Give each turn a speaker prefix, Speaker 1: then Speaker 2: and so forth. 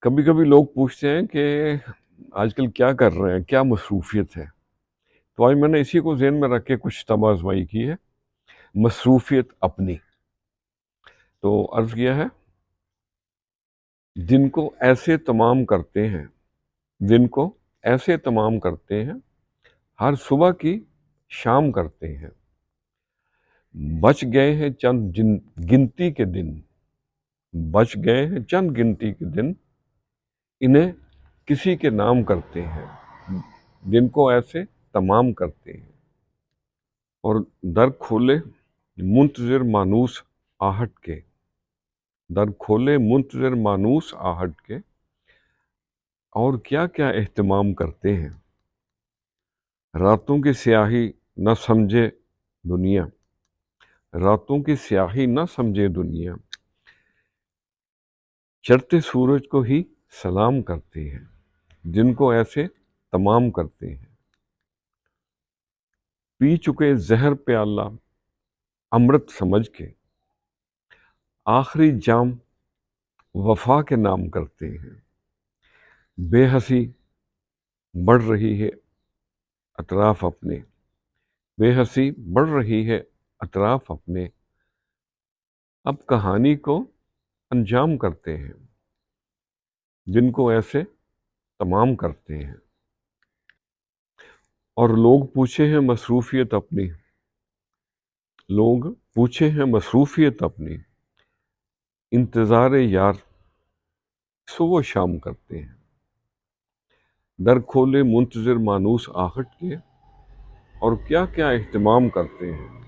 Speaker 1: کبھی کبھی لوگ پوچھتے ہیں کہ آج کل کیا کر رہے ہیں، کیا مصروفیت ہے؟ تو آج میں نے اسی کو ذہن میں رکھ کے کچھ طب آزمائی کی ہے، مصروفیت اپنی۔ تو عرض کیا ہے، دن کو ایسے تمام کرتے ہیں، دن کو ایسے تمام کرتے ہیں، ہر صبح کی شام کرتے ہیں، بچ گئے ہیں چند گنتی کے دن، بچ گئے ہیں چند گنتی کے دن، انہیں کسی کے نام کرتے ہیں، دن کو ایسے تمام کرتے ہیں۔ اور در کھولے منتظر مانوس آہٹ کے، در کھولے منتظر مانوس آہٹ کے، اور کیا کیا اہتمام کرتے ہیں۔ راتوں کی سیاہی نہ سمجھے دنیا، راتوں کی سیاہی نہ سمجھے دنیا، چڑھتے سورج کو ہی سلام کرتے ہیں، دن کو ایسے تمام کرتے ہیں۔ پی چکے زہر پیالہ امرت سمجھ کے، آخری جام وفا کے نام کرتے ہیں۔ بے ہنسی بڑھ رہی ہے اطراف اپنے، بے ہنسی بڑھ رہی ہے اطراف اپنے، اب کہانی کو انجام کرتے ہیں، دن کو ایسے تمام کرتے ہیں۔ اور لوگ پوچھے ہیں مصروفیت اپنی، لوگ پوچھے ہیں مصروفیت اپنی، انتظار یار صبح و شام کرتے ہیں۔ در کھولے منتظر مانوس آہٹ کے، اور کیا کیا اہتمام کرتے ہیں۔